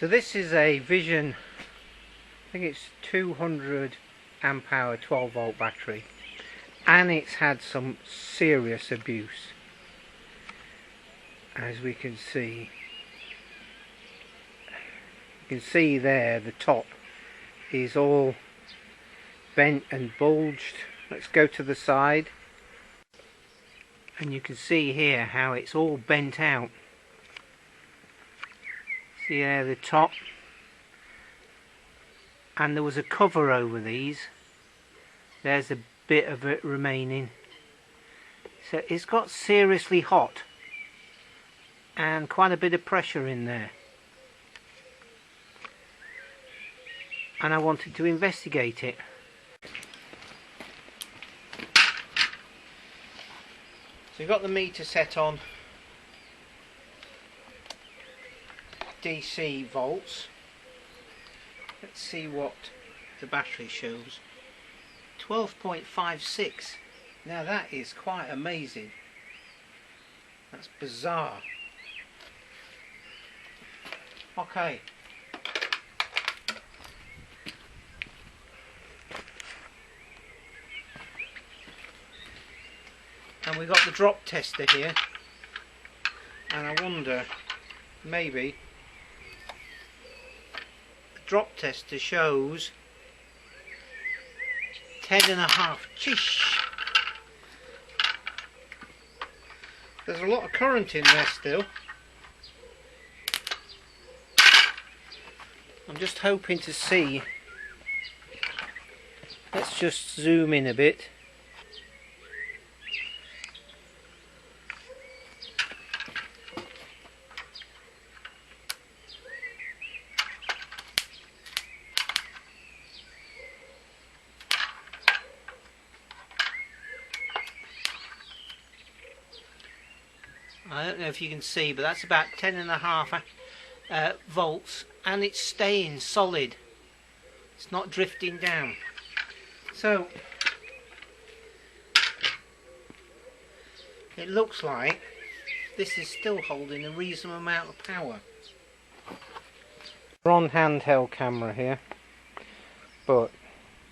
So this is a Vision, I think it's 200 amp hour 12 volt battery, and it's had some serious abuse. As we can see, you can see there the top is all bent and bulged. Let's go to the side, and you can see here how it's all bent out. See there the top, and there was a cover over these. There's a bit of it remaining. So it's got seriously hot and quite a bit of pressure in there, and I wanted to investigate it. So you've got the meter set on DC volts. Let's see what the battery shows. 12.56. Now that is quite amazing. That's bizarre. Okay. And we've got the drop tester here, and I wonder, maybe the drop tester shows 10.5. Chish! There's a lot of current in there still. I'm just hoping to see. Let's just zoom in a bit. I don't know if you can see, but that's about 10.5 volts, and it's staying solid. It's not drifting down. So it looks like this is still holding a reasonable amount of power. We're on handheld camera here, but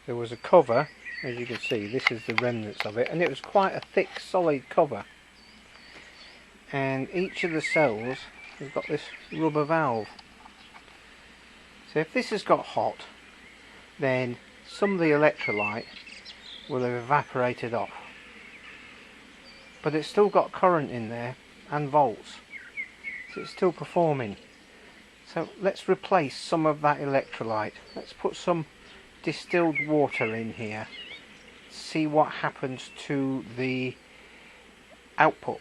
there was a cover, as you can see. This is the remnants of it, and it was quite a thick solid cover. And each of the cells has got this rubber valve. So if this has got hot, then some of the electrolyte will have evaporated off. But it's still got current in there and volts. So it's still performing. So let's replace some of that electrolyte. Let's put some distilled water in here. See what happens to the output.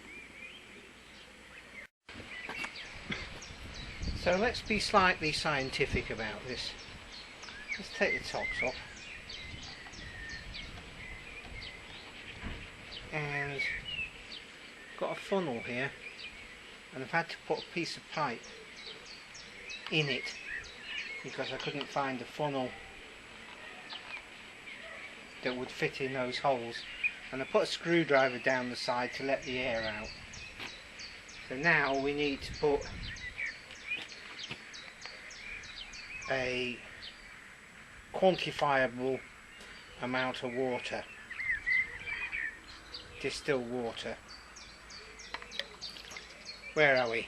So let's be slightly scientific about this. Let's take the tops off. And I've got a funnel here, and I've had to put a piece of pipe in it because I couldn't find a funnel that would fit in those holes, and I put a screwdriver down the side to let the air out. So now we need to put a quantifiable amount of water, distilled water. Where are we?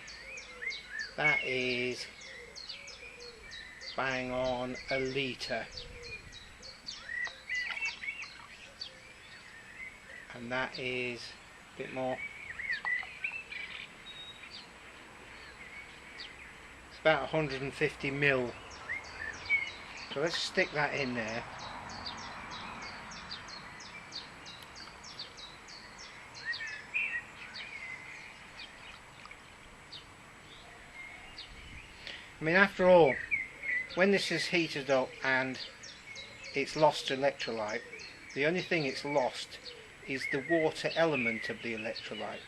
That is bang on a litre, and that is a bit more. It's about 150 ml. So let's stick that in there. I mean, after all, when this is heated up and it's lost electrolyte, the only thing it's lost is the water element of the electrolyte.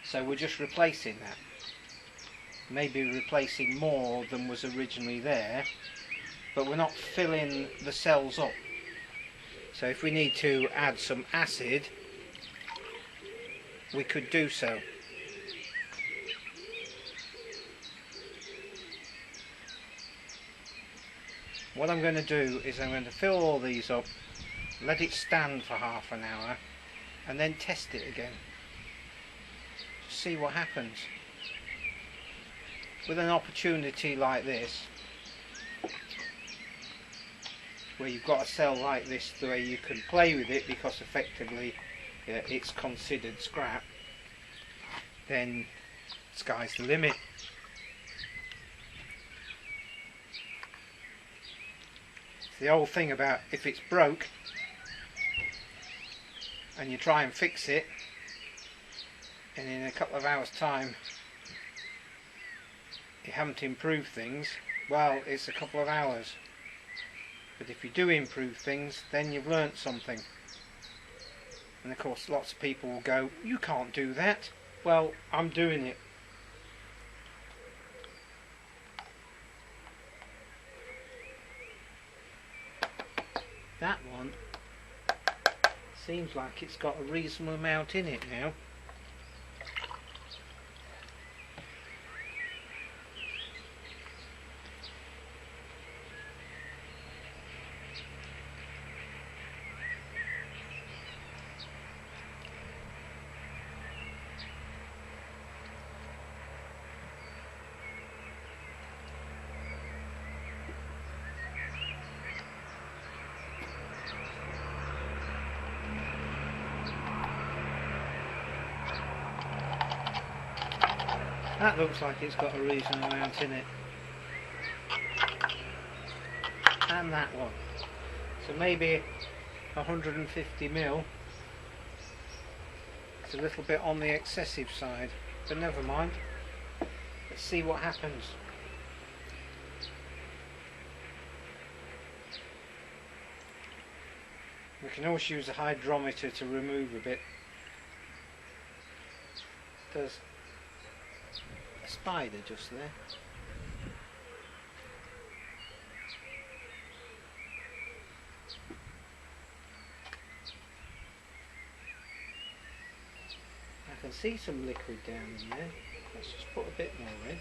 So we're just replacing that. Maybe replacing more than was originally there, but we're not filling the cells up. So if we need to add some acid, we could do so. what I'm going to do is I'm going to fill all these up, let it stand for half an hour, and then test it again. Just see what happens. With an opportunity like this, where you've got a cell like this, the way you can play with it because effectively it's considered scrap, then sky's the limit. It's the old thing about if it's broke and you try and fix it, and in a couple of hours time you haven't improved things, well, it's a couple of hours. But if you do improve things, then you've learnt something. And of course lots of people will go, you can't do that. Well, I'm doing it. That one seems like it's got a reasonable amount in it now. That looks like it's got a reasonable amount in it. And that one. So maybe 150 ml. It's a little bit on the excessive side, but never mind. Let's see what happens. We can always use a hydrometer to remove a bit. There's a spider just there. I can see some liquid down in there. Let's just put a bit more in.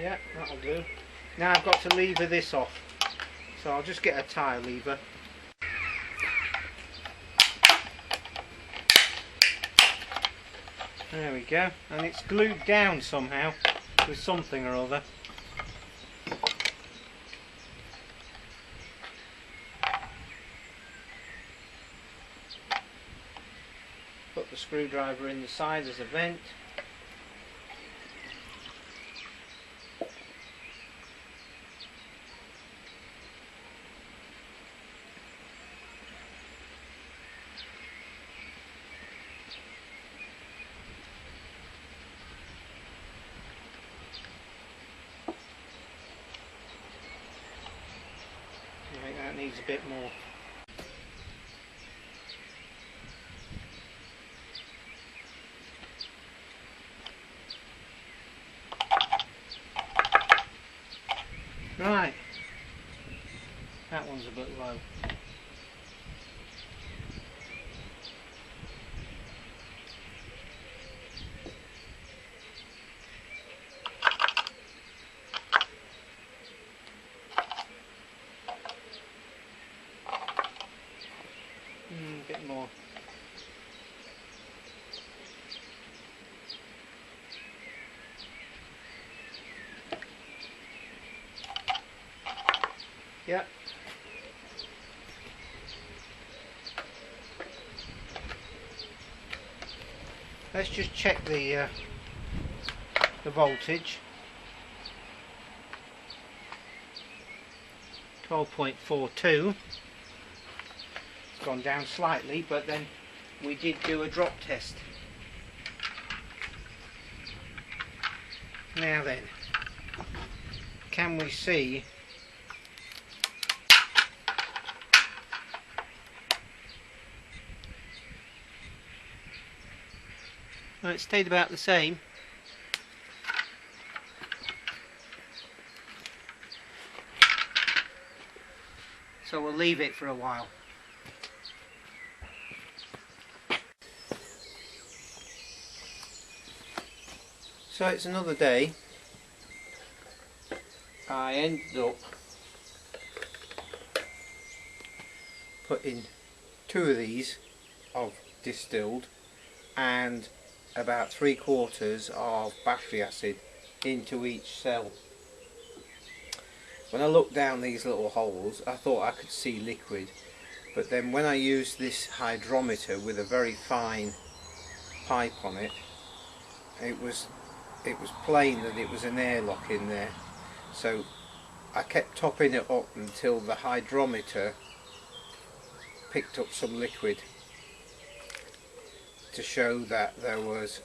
Yeah, that'll do. Now I've got to lever this off, so I'll just get a tyre lever. There we go, and it's glued down somehow with something or other. Put the screwdriver in the side as a vent. I think that needs a bit more. Right, that one's a bit low. A bit more. Yep. Let's just check the voltage. 12.42. It's gone down slightly, but then we did do a drop test. Now then, can we see well, it stayed about the same. So we'll leave it for a while. So it's another day. I ended up putting 2 of these of distilled and about 3/4 of battery acid into each cell. When I looked down these little holes, I thought I could see liquid, but then when I used this hydrometer with a very fine pipe on it, it was plain that it was an airlock in there. So I kept topping it up until the hydrometer picked up some liquid to show that there was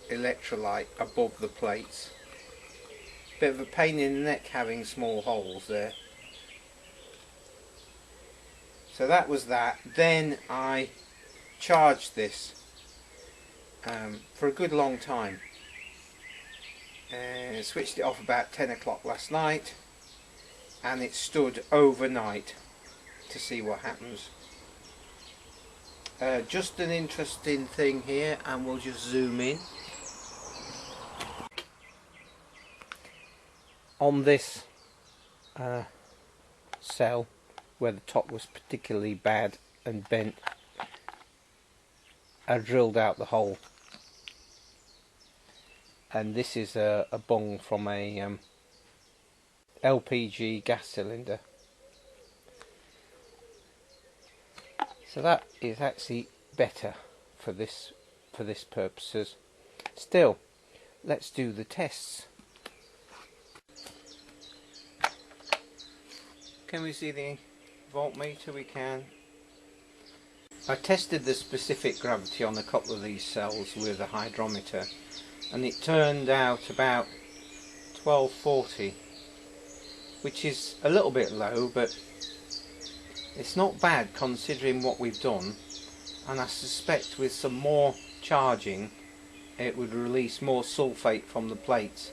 electrolyte above the plates. Bit of a pain in the neck having small holes there. So that was that. Then I charged this for a good long time. Switched it off about 10 o'clock last night, and it stood overnight to see what happens. Just an interesting thing here, and we'll just zoom in. On this cell, where the top was particularly bad and bent, I drilled out the hole. And this is a bung from a LPG gas cylinder. So that is actually better for this purposes. Still, let's do the tests. Can we see the voltmeter? We can. I tested the specific gravity on a couple of these cells with a hydrometer, and it turned out about 1240, which is a little bit low, but it's not bad considering what we've done. And I suspect with some more charging it would release more sulfate from the plates,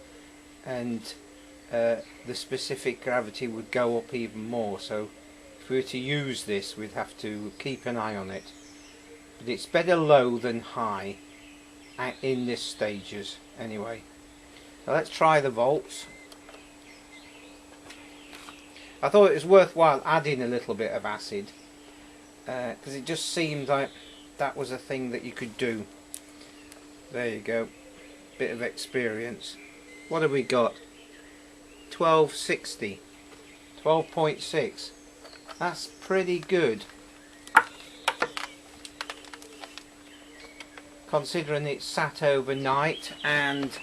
and the specific gravity would go up even more. So if we were to use this, we'd have to keep an eye on it. But it's better low than high in this stages anyway. So let's try the volts. I thought it was worthwhile adding a little bit of acid because it just seemed like that was a thing that you could do. There you go, bit of experience. What have we got? 1260, 12.6. That's pretty good considering it's sat overnight and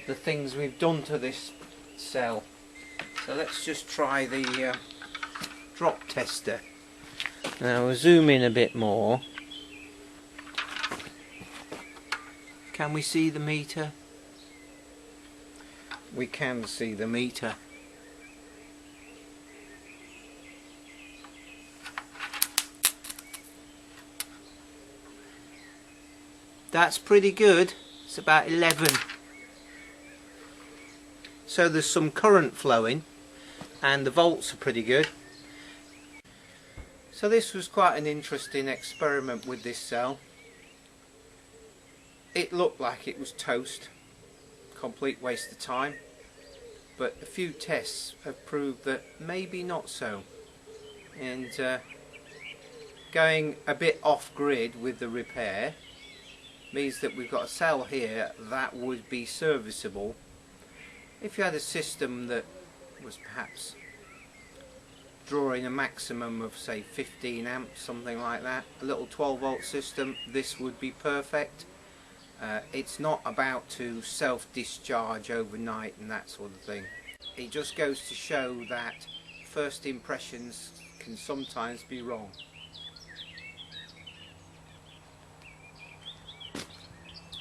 the things we've done to this cell. So let's just try the drop tester. Now we'll zoom in a bit more. Can we see the meter? We can see the meter. That's pretty good. It's about 11. So there's some current flowing and the volts are pretty good. So this was quite an interesting experiment with this cell. It looked like it was toast, complete waste of time, but a few tests have proved that maybe not so, and going a bit off grid with the repair means that we've got a cell here that would be serviceable if you had a system that was perhaps drawing a maximum of say 15 amps, something like that. A little 12 volt system, this would be perfect. It's not about to self-discharge overnight and that sort of thing. It just goes to show that first impressions can sometimes be wrong.